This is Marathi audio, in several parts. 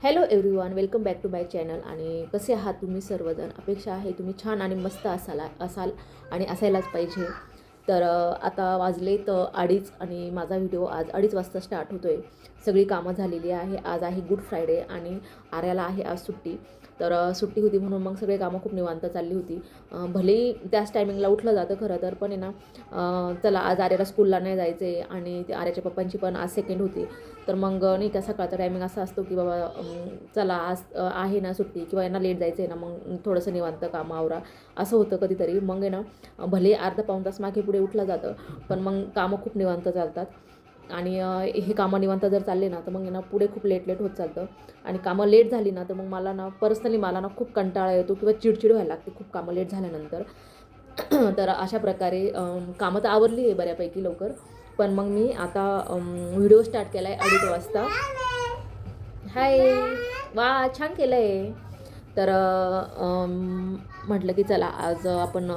Hello everyone, welcome back to my channel. आणि कसे आहात तुम्ही सर्वजण? अपेक्षा आहे तुम्ही छान आणि मस्त असाल आणि असायलाच पाहिजे. तर आता वाजले तर 2:30 आणि माझा व्हिडिओ आज 2:30 वाजता स्टार्ट होतो आहे. सगळी कामं झालेली आहे. आज आहे गुड फ्रायडे आणि आर्याला आहे आज सुट्टी. तर सुट्टी होती म्हणून मग सगळे कामं खूप निवांत चालली होती. भलेही त्याच टायमिंगला उठलं जातं खरं तर, पण आहे ना, चला आज आर्याला स्कूलला नाही जायचं आहे आणि ते आर्याच्या पप्पांची पण आज सेकंड होती. तर मग नाही का सकाळचा टायमिंग असा असतो की बाबा चला आज आहे ना सुट्टी किंवा यांना लेट जायचं आहे ना, मग थोडंसं निवांत कामं आवरा असं होतं कधीतरी. मग आहे ना, भले अर्धा पाऊण तास मागे पुढे उठलं जातं, पण मग कामं खूप निवांत चालतात. आणि हे कामं निवांत जर चालले ना तर मग आहे ना पुढे खूप लेट होत चालतं. आणि कामं लेट झाली ना तर मग मला ना खूप कंटाळा येतो किंवा चिडचिड व्हायला लागते खूप कामं लेट झाल्यानंतर. तर अशा प्रकारे कामं तर आवरली आहे बऱ्यापैकी लवकर. पण मग मी आता व्हिडिओ स्टार्ट केला आहे 2:30 वाजता. हाय, वा छान केलं आहे. तर म्हटलं की चला आज आपण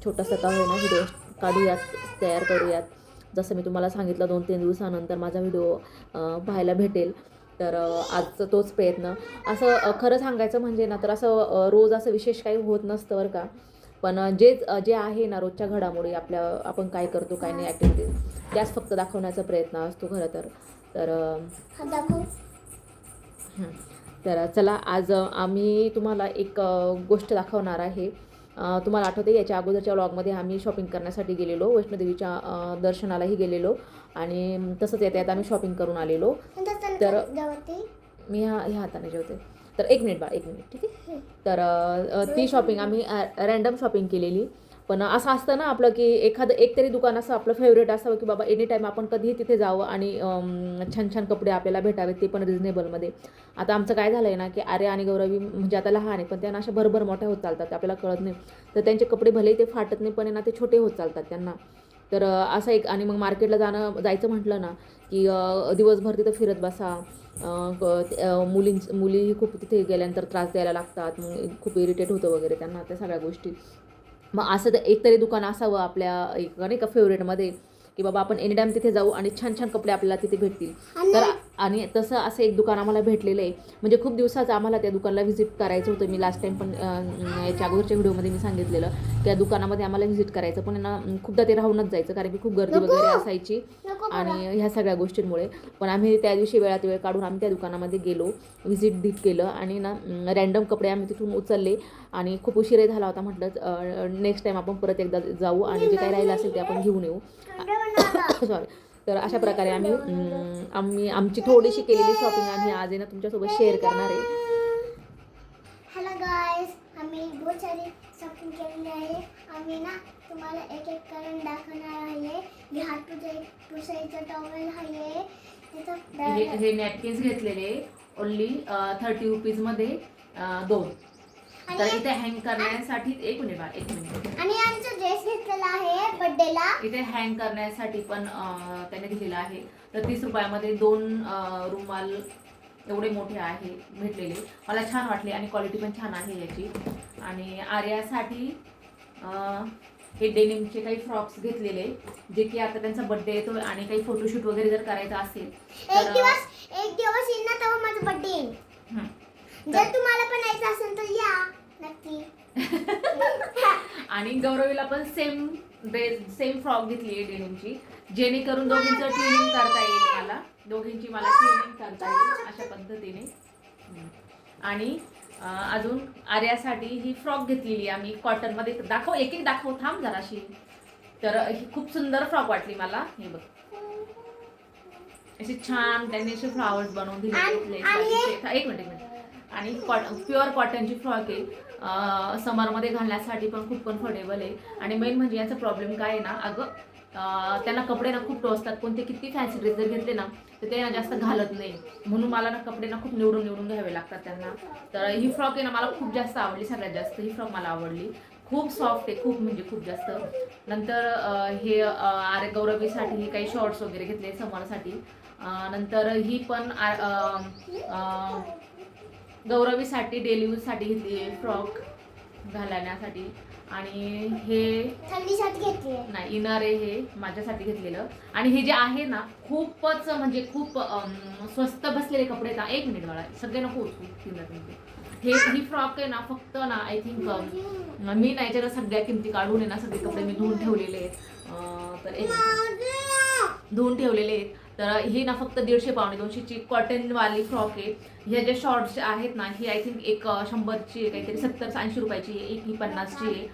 छोटासा का होईना व्हिडिओ काढूयात, तयार करूयात. जसं मी तुम्हाला सांगितलं 2-3 दिवसानंतर माझा व्हिडिओ पाहायला भेटेल. तर आजचं तोच प्रयत्न. असं खरं सांगायचं म्हणजे ना, तर असं रोज असं विशेष काही होत नसतं बरं का. पण जे आहे ना रोजच्या घडामोडी आपण काय करतो काय नाही ॲक्टिव्हिटीज, त्याच फक्त दाखवण्याचा प्रयत्न असतो खरं तर. तर हं. तर चला आज आम्ही तुम्हाला एक गोष्ट दाखवणार आहे. तुम्हाला आठवते याच्या अगोदरच्या व्लॉगमध्ये आम्ही शॉपिंग करण्यासाठी गेलेलो, वैष्णोदेवीच्या दर्शनालाही गेलेलो आणि तसंच येता येता आम्ही शॉपिंग करून आलेलो. तर मी ह्या हाताने जेवते. तर 1 मिनिट बाळ, 1 मिनिट, ठीक आहे. तर ती शॉपिंग आम्ही रँडम शॉपिंग केलेली. पण असं असतं ना आपलं की एखादं एक तरी दुकान असं आपलं फेवरेट असावं की बाबा एनी टाईम आपण कधीही तिथे जावं आणि छान छान कपडे आपल्याला भेटावेत, ते पण रिजनेबलमध्ये. आता आमचं काय झालं आहे ना की आर्या आणि गौरवी म्हणजे आता लहान आहे, पण त्यांना अशा भरभर मोठ्या होत चालतात, आपल्याला कळत नाही. तर त्यांचे कपडे भलेही ते फाटत नाही, पण आहे ना ते छोटे होत चालतात त्यांना. तर असं एक. आणि मग मार्केटला जायचं म्हटलं ना की दिवसभर तिथं फिरत बसा. मुलीही खूप तिथे गेल्यानंतर त्रास द्यायला लागतात, मग खूप इरिटेट होतं वगैरे त्यांना त्या सगळ्या गोष्टी. मग असं तर एकतरी दुकान असावं आपल्या एक नाही का फेवरेटमध्ये, की बाबा आपण एनी टाईम तिथे जाऊ आणि छान छान कपडे आपल्याला तिथे भेटतील. तर आणि तसं असं एक दुकान आम्हाला भेटलेलं आहे. म्हणजे खूप दिवसाचं आम्हाला त्या दुकानाला व्हिजिट करायचं होतं. मी लास्ट टाईम पण याच्या अगोदरच्या व्हिडिओमध्ये मी सांगितलेलं, त्या दुकानामध्ये आम्हाला व्हिजिट करायचं, पण ना खूपदा ते राहूनच जायचं कारण की खूप गर्दी वगैरे असायची आणि ह्या सगळ्या गोष्टींमुळे. पण आम्ही त्या दिवशी वेळात वेळ काढून आम्ही त्या दुकानामध्ये गेलो, व्हिजिट केलं आणि ना रँडम कपडे आम्ही तिथून उचलले. आणि खूप उशीरही झाला होता. म्हटलं नेक्स्ट टाईम आपण परत एकदा जाऊ आणि जे काही राहिलं असेल ते आपण घेऊन येऊ. सॉरी. तर अशा प्रकारे आम्ही आमची थोडीशी केलेली शॉपिंग आम्ही आज आहे ना तुमच्यासोबत शेअर करणार आहे. हॅलो गाइस, आम्ही बहुत सारी शॉपिंग केलेली आहे. आम्ही ना तुम्हाला एक एक करून दाखवणार आहे. मी हात पुसायचा टॉवेल आहे. हे नॅपकिन्स घेतलेले ओनली 30 रुपीजमध्ये 2. तर इथे हँग करण्यासाठी 1 मिनिट बा, 1 मिनिट. आणि आमचा ड्रेस घेतलेला आहे बर्थडेला. इथे हँग करण्यासाठी पण त्याने दिलेला आहे. तर 30 रुपयामध्ये 2 रुमाल एवढे मोठे आहे भेटलेले. मला छान वाटले आणि क्वालिटी पण छान आहे याची. आणि आर्यासाठी हे डेनिमचे काही फ्रॉक्स घेतलेले, जे की आता त्यांचा बर्थडे येतो आणि काही फोटोशूट वगैरे जर करायचं असेल एक दिवस येईल ना तेव्हा माझा बर्थडे येईल. जर तुम्हाला पण यायचं असेल तर या नक्की. आणि गौरवीला पण सेम फ्रॉक घेतली आहे डेनिमची, जेणेकरून दोघींचं ट्विनिंग करता येईल. दोघींची मला ट्विनिंग करता येईल अशा पद्धतीने. आणि अजून आर्यासाठी ही फ्रॉक घेतलेली आम्ही कॉटनमध्ये. एक एक दाखव, थांब जराशी. तर ही खूप सुंदर फ्रॉक वाटली मला. हे बघ, असे छान त्यांनी असे फ्लॉवर्स बनवून दिले. एक मिनिट. आणि प्युअर कॉटनची फ्रॉक आहे. समरमध्ये घालण्यासाठी पण खूप कम्फर्टेबल आहे. आणि मेन म्हणजे याचा प्रॉब्लेम काय आहे ना, अगं त्यांना कपडे ना खूप टोचतात. कोणते किती फॅन्सी ड्रेस जर घेतले ना तर ते ना जास्त घालत नाही, म्हणून मला ना कपडे ना खूप निवडून घ्यावे लागतात त्यांना. तर ही फ्रॉक आहे ना मला खूप जास्त आवडली. सगळ्यात जास्त ही फ्रॉक मला आवडली. खूप सॉफ्ट आहे, खूप म्हणजे खूप जास्त. नंतर हे गौरवीसाठी काही शॉर्ट्स वगैरे घेतले समरसाठी. नंतर ही पण गौरवीसाठी डेली यूजसाठी घेतली फ्रॉक घालण्यासाठी. आणि हे थंडीसाठी घेतली आहे. नाही इनर आहे, हे माझ्यासाठी घेतलेलं. आणि हे जे आहे ना खूपच म्हणजे खूप स्वस्त बसलेले कपडे आहेत. एक मिनिट मला सगळे नको उचलू हे ही फ्रॉक आहे ना फक्त ना आय थिंक मी नाही जरा सगळ्या किमती काढून आहे ना सगळे कपडे मी धुवून ठेवलेले आहेत. तर एक धुवून ठेवलेले आहेत. तर ही ना फक्त 150-200ची कॉटनवाली फ्रॉक आहे. ह्या ज्या शॉर्ट्स आहेत ना ही आय थिंक एक 100ची आहे, काहीतरी 70-80 रुपयाची आहे, एक ही 50ची आहे.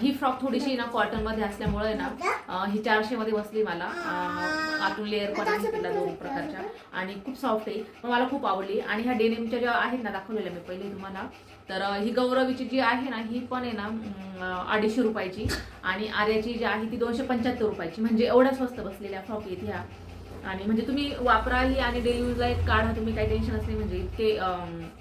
ही फ्रॉक थोडीशी ना कॉटनमध्ये असल्यामुळे ना ही 400 मध्ये बसली मला. आतून लेअर पण आहे तिला 2 प्रकारच्या आणि खूप सॉफ्ट आहे, पण मला खूप आवडली. आणि ह्या डेनिमच्या ज्या आहेत ना दाखवलेल्या मी पहिले तुम्हाला, तर ही गौरवीची जी आहे ना ही पण आहे ना 250 रुपयाची आणि आर्याची जी आहे ती 275 रुपयाची. म्हणजे एवढ्या स्वस्त बसलेल्या फ्रॉक आहेत ह्या. आणि म्हणजे तुम्ही वापराही आणि डेली यूजला एक काढा, तुम्ही काही टेन्शनच नाही. म्हणजे इतके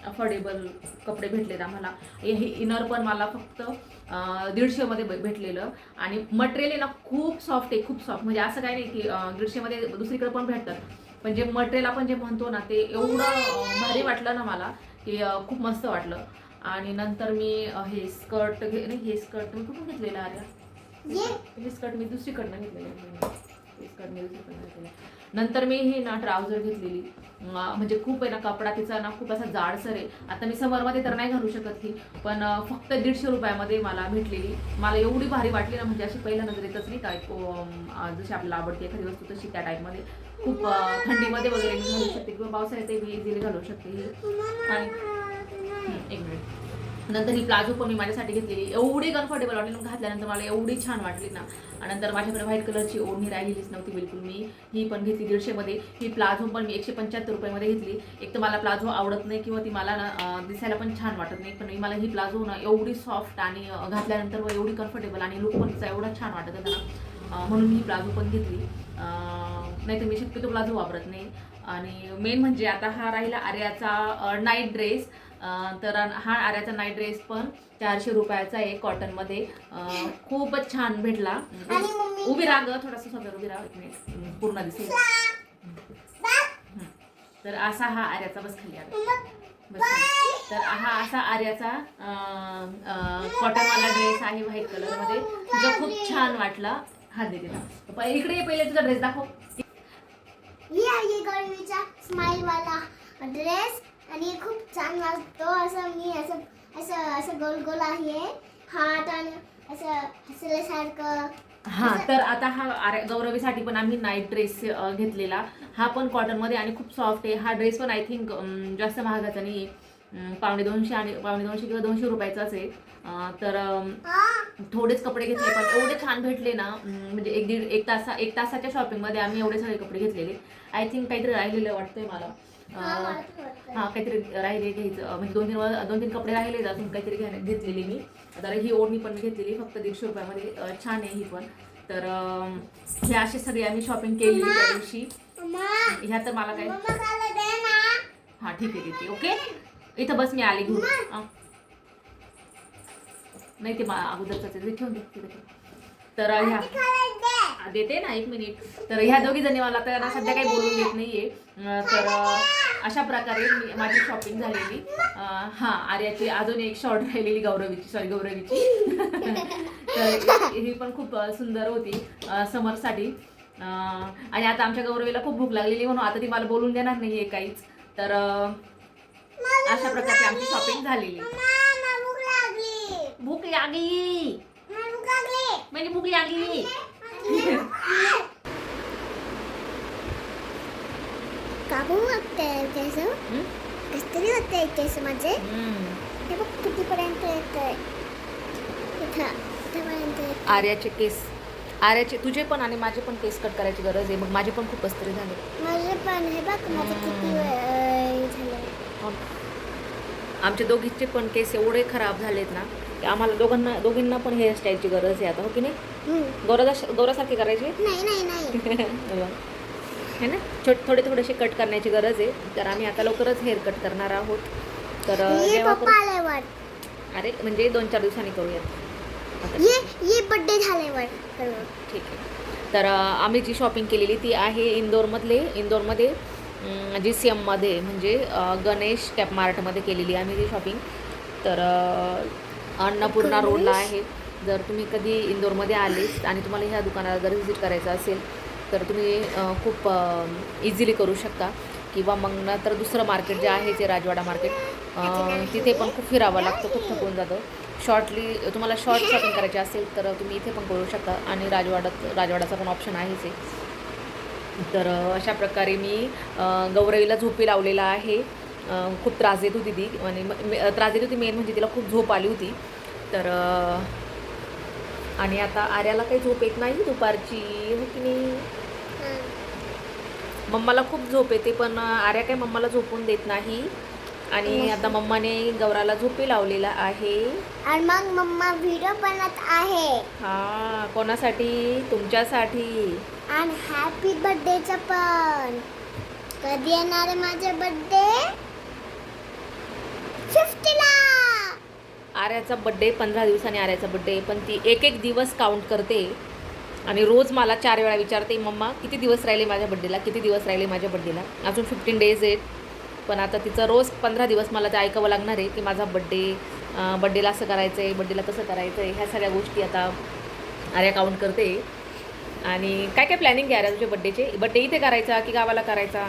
अफोर्डेबल कपडे भेटलेत आम्हाला. हे इनर पण मला फक्त 150 मध्ये भेटलेलं. आणि मटेरियल आहे ना खूप सॉफ्ट आहे, खूप सॉफ्ट. म्हणजे असं काही नाही की 150 मध्ये दुसरीकडे पण भेटतात, पण जे मटेरियल आपण जे म्हणतो ना ते एवढं भारी वाटलं ना मला की खूप मस्त वाटलं. आणि नंतर मी हे स्कर्ट हे स्कर्ट मी कुठून घेतलेलं आर्या? हे स्कर्ट मी दुसरीकडनं घेतलेलं. नंतर मी ही ना ट्राउझर घेतलेली. म्हणजे खूप आहे ना कपडा तिचा ना खूप असा जाडसर आहे. आता मी समरमध्ये तर नाही घालू शकत ही, पण फक्त 150 रुपयामध्ये मला भेटलेली. मला एवढी भारी वाटली ना, म्हणजे अशी पहिल्या नजरेतच नाही काय जशी आपल्याला आवडते एखादी वस्तू तशी त्या टाईपमध्ये. खूप थंडीमध्ये वगैरे मी घालू शकते किंवा पावसाळ्यात मी इझिली घालू शकते ही. आणि एक मिनिट. नंतर ही प्लाझो पण मी माझ्यासाठी घेतलेली. एवढी कम्फर्टेबल वाटली ना घातल्यानंतर, मला एवढी छान वाटली ना. आणि नंतर माझ्याकडे व्हाईट कलरची ओढणी राहिलीच नव्हती बिलकुल. मी ही पण घेतली 150 मध्ये. ही प्लाझो पण मी 175 रुपयामध्ये घेतली. एक तर मला प्लाझो आवडत नाही किंवा ती मला ना दिसायला पण छान वाटत नाही, पण मला ही प्लाझो ना एवढी सॉफ्ट आणि घातल्यानंतर एवढी कम्फर्टेबल आणि लुक पण तिचा एवढा छान वाटत होता ना, म्हणून मी ही प्लाझो पण घेतली. नाही तर मी शक्यतो प्लाझो वापरत नाही. आणि मेन म्हणजे आता हा राहिला आर्याचा नाईट ड्रेस. तर हा आर्याचा नाईट ड्रेस पण 400 रुपयाचा आहे कॉटनमध्ये. खूपच छान भेटला. उभी राहा ग, थोडासा समोर उभी राहा, एक मिनिट पूर्ण दिसेल. तर असा हा आर्याचा बस खाली आला बस खाली. तर हा असा आर्याचा कॉटनवाला ड्रेस आहे व्हाईट कलरमध्ये, जो खूप छान वाटला. हा दे तिला इकडे ये, पहिले तुझा ड्रेस दाखव. ही आहे गौरवीचा स्माइल वाला ड्रेस आणि खूप छान वाटतो. असं मी असं असं असं गोल गोल आहे हात आणि असं हसल्यासारखं. हा तर आता हा गौरवीसाठी पण आम्ही नाईट ड्रेस घेतलेला. हा पण कॉटनमध्ये आणि खूप सॉफ्ट आहे. हा ड्रेस पण आय थिंक जास्त महागाचा नाही आहे. 250 आणि 250 किंवा 200 रुपयाचाच आहे. तर थोडेच कपडे घेतले पण एवढे छान भेटले ना. म्हणजे एक तासाच्या शॉपिंगमध्ये आम्ही एवढे सगळे कपडे घेतलेले. आय थिंक काहीतरी राहिलेलं वाटतंय मला. हा काहीतरी राहिले घ्यायचं, म्हणजे 2-3 कपडे राहिले अजून काहीतरी घेतलेली मी. तर ही ओढणी पण घेतलेली फक्त 150 रुपयामध्ये. छान आहे ही पण. तर हे असे सगळे आम्ही शॉपिंग केली त्या दिवशी. ह्या तर मला काय हा ठीक आहे देते. ओके इथं बस, मी आले घेऊन. नाही ते अगोदरच ठेवून दे. तर ह्या देते ना, एक मिनिट. तर ह्या दोघी जणी मला तर सध्या काही बोलून देत नाहीये. तर अशा प्रकारे माझी शॉपिंग झालेली. हा आर्याची अजून एक शॉर्ट राहिलेली गौरवीची तर ही पण खूप सुंदर होती समरसाठी. आणि आता आमच्या गौरवीला खूप भूक लागलेली, म्हणून आता ती मला बोलून देणार नाहीये काहीच. तर अशा प्रकारची आमची शॉपिंग झालेली. भूक लागली म्हणजे भूक लागली. काबू वाटतंय केस, कस तरी वाटतंय केस माझे. हे बघ कितीपर्यंत येतंय. इथपर्यंत आर्याचे केस, आर्याचे तुझे पण आणि माझे पण केस कट करायची गरज आहे. मग माझे पण खूप कस्तरी झाले. माझे पण हे बघ माझे किती झाले. आमचे दोघींचे पण केस एवढे खराब झालेत ना की आम्हाला दोघींना पण हेअरस्टाईलची गरज आहे आता, हो की नाही? गौरासारखे करायचे नाही है ना. थोडेसे कट करण्याची गरज आहे. तर आम्ही आता लवकरच हेअर कट करणार आहोत. तर अरे म्हणजे 2-4 दिवसांनी करूयात. ये बर्थडे झाल्यावर ठीक आहे. तर आम्ही जी शॉपिंग केलेली ती आहे इंदोरमध्ये GCM मध्ये, म्हणजे गणेश टॅप मार्टमध्ये केलेली आम्ही ती शॉपिंग. तर अन्नपूर्णा रोडला आहे. जर तुम्ही कधी इंदोरमध्ये आलेत आणि तुम्हाला ह्या दुकानाला जर व्हिजिट करायचं असेल तर तुम्ही खूप इझिली करू शकता. किंवा मग नंतर दुसरं मार्केट जे आहे ते राजवाडा मार्केट, तिथे पण खूप फिरावं लागतं, खूप थकून जातं. तुम्हाला शॉर्ट शॉपिंग करायची असेल तर तुम्ही इथे पण करू शकता आणि राजवाडाचा पण ऑप्शन आहेच आहे. तर अशा प्रकारे मी गौरवीला झोपी लावलेला आहे. खूप त्रास देत होती ती आणि त्रास देत होती मेन म्हणजे तिला खूप झोप आली होती. तर आणि आता आर्याला काही झोप येत नाही दुपारची, हो की नाही? मम्माला खूप झोप येते पण आर्या काय मम्माला झोपून देत नाही. आणि आता मम्माने गौराला झोपी लावलेला आहे. आणि मग मम्मा व्हिडिओ बनवत आहे. हा, कोणासाठी? तुमच्यासाठी. आणि हॅपी बर्थडेचा पण. कधी येणार आहे माझा बर्थडे? 50ला. आर्याचा बड्डे 15 दिवसांनी आर्याचा बड्डे, पण ती एक एक दिवस काउंट करते आणि रोज मला 4 वेळा विचारते, मम्मा किती दिवस राहिले माझ्या बड्डेला, किती दिवस राहिले माझ्या बड्डेला. अजून 15 डेज आहेत. पण आता तिचं रोज 15 दिवस मला ते ऐकावं लागणार आहे की माझा बड्डेला असं करायचं आहे, बड्डेला कसं करायचं आहे. ह्या सगळ्या गोष्टी आता आर्या काउंट करते. आणि काय काय प्लॅनिंग आहे आर्या तुझ्या बड्डेचे? बड्डे इथे करायचा की गावाला करायचा?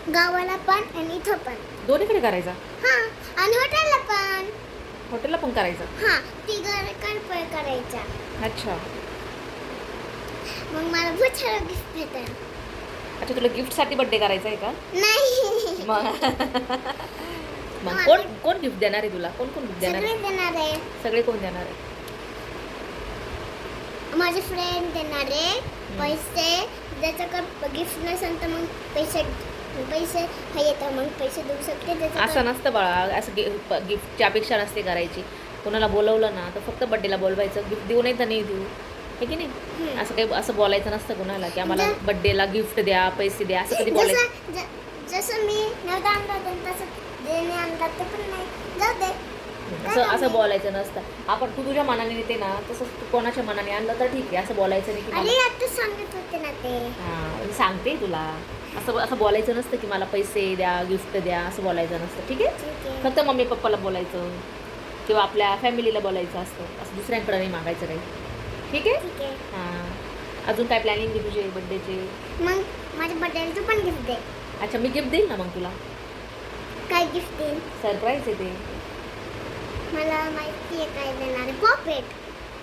गावाला पण आणि इथं पण. दोन्हीकडे करायचा? हां, आणि हॉटेलला पण. हॉटेलला पण करायचा? हां, तिघांकडे करायचा. अच्छा. मग मला खूप सारं गिफ्ट भेटेल. अच्छा, तुला गिफ्टसाठी बड्डे करायचा आहे का? नाही. मग कोण गिफ्ट देणार आहे तुला? कोण गिफ्ट देणार सगळे आहे? देणार आहे. सगळे कोण देणार आहे? माझे फ्रेंड देणार आहे. पैसे ज्याच्याकडे गिफ्ट नसेल तर मग पैसे हा येतं, मग पैसे देऊ शकते. असं नसतं बाळा, असं गिफ्टची अपेक्षा नसते करायची. कोणाला बोलवलं ना तर फक्त बड्डेला बोलवायचं, गिफ्ट देऊ नाही तर नाही देऊ, हे की नाही? असं काही असं बोलायचं नसतं कोणाला की आम्हाला बड्डेला गिफ्ट द्या, पैसे द्या, असं कधी बोलायचं. जसं मी नव्हतं आणलं तसं देणे आणलं ते पण नाही, जाऊ दे. असं बोलायचं नसतं. तू तुझ्या मनाने देते ना, तसं तू कोणाच्या मनाने आणलं तर ठीक आहे. असं बोलायचं नाही की अरे आता सांगत होते ना ते. हां, सांगते तुला. असं बोलायचं नसतं की मला पैसे द्या, गिफ्ट द्या, असं बोलायचं नसतं. ठीक आहे? फक्त मम्मी पप्पाला बोलायचं किंवा आपल्या फॅमिलीला बोलायचं असतं. असं दुसऱ्यांकडे नाही मागायचं काही. ठीक आहे? हां. अजून काय प्लॅनिंग आहे तुझे बड्डेचे? मग माझ्या बड्डेला तू पण गिफ्ट दे. अच्छा, मी गिफ्ट देईल ना मग तुला. काय गिफ्ट देईन? सरप्राईज आहे ते. मला माहिती आहे काय देणार आहे. पॉपेट.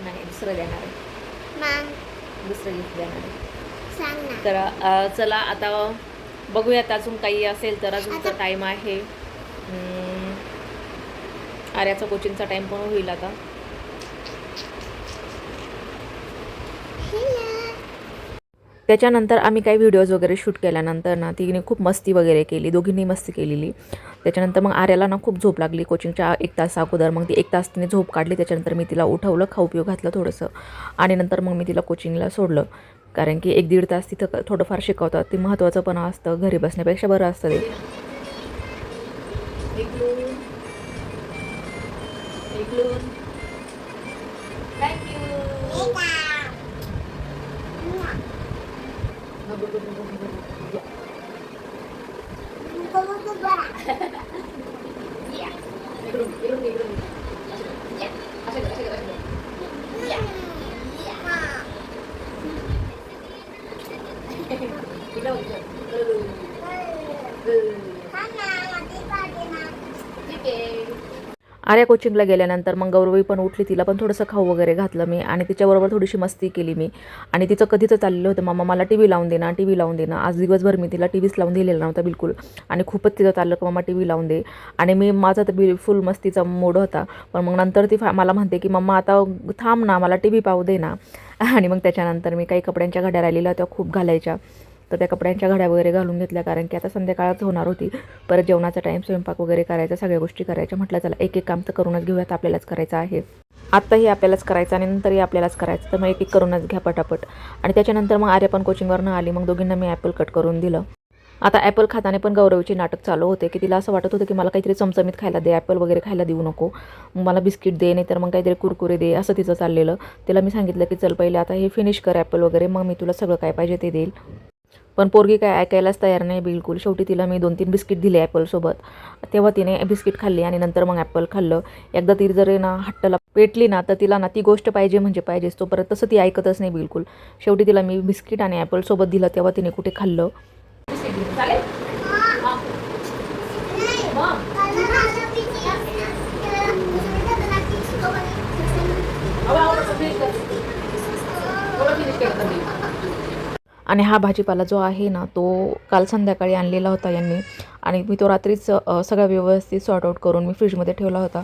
नाही, दुसरं देणार आहे. मग दुसरं गिफ्ट देणार आहे. सांग ना. तर चला आता बघूयात अजून काही असेल तर. अजूनचा टाईम आहे. आर्याचा कोचिंगचा टाईम पण होईल आता. त्याच्यानंतर आम्ही काही व्हिडिओज वगैरे शूट केल्यानंतर ना तिने खूप मस्ती वगैरे केली, दोघींनी मस्ती केलेली. त्याच्यानंतर मग आर्याला ना खूप झोप लागली कोचिंगच्या 1 तास अगोदर. मग ती 1 तास तिने झोप काढली. त्याच्यानंतर मी तिला उठवलं, खाऊ पिऊ घातलं थोडंसं आणि नंतर मग मी तिला कोचिंगला सोडलं. कारण की 1-1.5 तास तिथं थोडंफार शिकवतात, ते महत्त्वाचं पण असतं. घरी बसण्यापेक्षा बरं असतं ते. आर्या कोचिंगला गेल्यानंतर मग गौरवी पण उठली, तिला पण थोडंसं खाऊ वगैरे घातलं मी आणि तिच्याबरोबर थोडीशी मस्ती केली मी. आणि तिचं कधीचं चाललेलं होतं, मम्मा मला टी व्ही लावून दे ना, टी व्ही लावून दे ना. आज दिवसभर मी तिला टी व्हीच लावून दिलेला नव्हता बिलकुल. आणि खूपच तिचं चाललं की मम्मा टी व्ही लावून दे. आणि माझा तर फुल मस्तीचा मूड होता. पण मग नंतर ती मला म्हणते की मम्मा आता थांब ना, मला टी व्ही पाहू दे ना. आणि मग त्याच्यानंतर मी काही कपड्यांच्या घड्या राहिलेल्या होत्या खूप घालायच्या, तर त्या कपड्यांच्या घड्या वगैरे घालून घेतल्या. कारण की आता संध्याकाळच होणार होती, परत जेवणाचा टाईम, स्वयंपाक वगैरे करायचा, सगळ्या गोष्टी करायच्या. म्हटलं चला एक काम तर करूनच घेऊयात, आपल्यालाच करायचं आहे. आत्ताही आपल्यालाच करायचं आणि नंतरही आपल्यालाच करायचं, तर मग एक करूनच घ्या पटापट. आणि त्याच्यानंतर मग आर्या पण कोचिंगवरनं आली. मग दोघींना मी ॲपल कट करून दिलं. आता ॲपल खाताने पण गौरवीचे नाटक चालू होते की तिला असं वाटत होतं की मला काहीतरी चमचमीत खायला दे, ॲपल वगैरे खायला देऊ नको, मला बिस्किट दे, नाही तर मग काहीतरी कुरकुरे दे, असं तिचं चाललेलं. तिला मी सांगितलं की चल पहिले आता हे फिनिश कर ॲपल वगैरे, मग मी तुला सगळं काय पाहिजे ते देईल. पण पोरगी काय ऐकायलाच तयार नाही बिलकुल. शेवटी तिला मी 2-3 बिस्किट दिले ॲपलसोबत. तेव्हा तिने बिस्किट खाल्ली आणि नंतर मग ॲपल खाल्लं. एकदा ती जर ना हट्टाला पेटली ना तर तिला ना ती गोष्ट पाहिजे म्हणजे पाहिजेच. तोपर्यंत तसं ती ऐकतच नाही बिलकुल. शेवटी तिला मी बिस्किट आणि ॲपलसोबत दिलं तेव्हा तिने कुठे खाल्लं. चालेल आणि हा भाजीपाला जो आहे ना तो काल संध्याकाळी आणलेला होता यांनी आणि मी तो रात्रीच सगळा व्यवस्थित सॉर्ट आउट करून मी फ्रीजमध्ये ठेवला होता.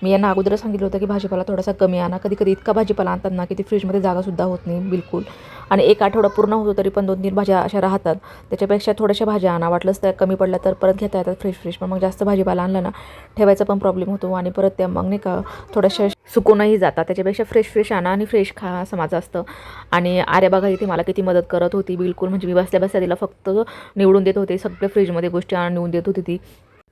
मी यांना अगोदरच सांगितलं होतं की भाजीपाला थोडासा कमी आणा. कधी कधी इतका भाजीपाला आणतात ना की ती फ्रीजमध्ये जागासुद्धा होत नाही बिलकुल. आणि एक आठवडा पूर्ण होतो तरी पण 2-3 भाज्या अशा राहतात. त्याच्यापेक्षा थोड्याशा भाज्या आणा. वाटलंच तर कमी पडल्या तर परत घेता येतात फ्रेश. पण मग जास्त भाजीपाला आणला ना ठेवायचा पण प्रॉब्लेम होतो आणि परत त्या मग नाही का थोड्याशा सुकूनही जातात. त्याच्यापेक्षा फ्रेश आणा आणि फ्रेश खा असं माझं असतं. आणि आर्या बघा इथे मला किती मदत करत होती बिलकुल. म्हणजे मी बसल्या तिला फक्त निवडून देत होते. सगळ्या फ्रीजमध्ये गोष्टी आणून देत होती ती.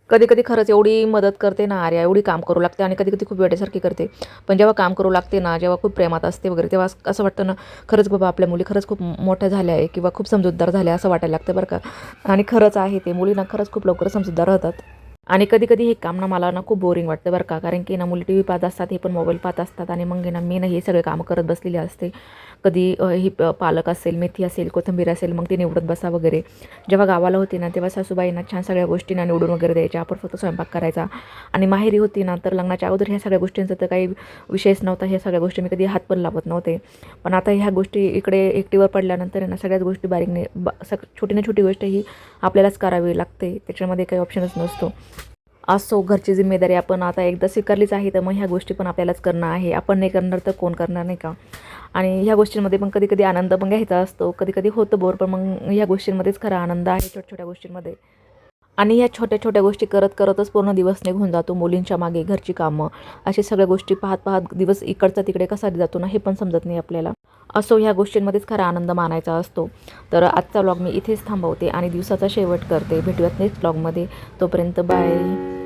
कधी खरंच एवढी मदत करते ना आर्या, एवढी काम करू लागते आणि कधी खूप वेड्यासारखी करते. पण जेव्हा काम करू लागते ना, जेव्हा खूप प्रेमात असते वगैरे तेव्हा असं वाटतं ना खरंच बाबा आपल्या मुली खरंच खूप मोठ्या झाल्या आहे किंवा खूप समजूतदार झाल्या असं वाटायला लागतं बरं का. आणि खरंच आहे ते. मुलींना खरंच खूप लवकर समजूतदार होतात. आणि कधी हे काम ना मला ना खूप बोरिंग वाटतं बरं का. कारण की ना मुली टी व्ही पाहत असतात, हे पण मोबाईल पाहत असतात आणि मग ना मी ना हे सगळे कामं करत बसलेली असते. कधी ही पालक असेल, मेथी असेल, कोथिंबीर असेल मग ती निवडत बसा वगैरे. जेव्हा गावाला होती ना तेव्हा सासूबाईंना छान सगळ्या गोष्टींना निवडून वगैरे द्यायच्या. आपण फक्त स्वयंपाक करायचा. आणि माहेरी होती ना तर लग्नाच्या अगोदर ह्या सगळ्या गोष्टींचा तर काही विषयच नव्हता. ह्या सगळ्या गोष्टी मी कधी हात पण लावत नव्हते. पण आता ह्या गोष्टी इकडे एकटीवर पडल्यानंतर ना सगळ्याच गोष्टी बारीकने छोटी ना छोटी गोष्ट ही आपल्यालाच करावी लागते. त्याच्यामध्ये काही ऑप्शनच नसतो. असो घरची जिम्मेदारी आपण आता एकदा स्वीकारलीच आहे तर मग ह्या गोष्टी पण आपल्यालाच करणं आहे. आपण नाही करणार तर कोण करणार नाही का. आणि ह्या गोष्टींमध्ये पण कधी आनंद पण घ्यायचा असतो. कधी होतं बोर पण मग ह्या गोष्टींमध्येच खरा आनंद आहे छोट्या गोष्टींमध्ये. आणि ह्या छोट्या गोष्टी करतच पूर्ण दिवस निघून जातो. मुलींच्या मागे घरची कामं अशा सगळ्या गोष्टी पाहत दिवस इकडचा तिकडे कसा जातो ना हे पण समजत नाही आपल्याला. असो ह्या गोष्टींमध्येच खरा आनंद मानायचा असतो. तर आजचा व्लॉग मी इथेच थांबवते आणि दिवसाचा शेवट करते. भेटूयात नेक्स्ट व्लॉगमध्ये. तोपर्यंत बाय.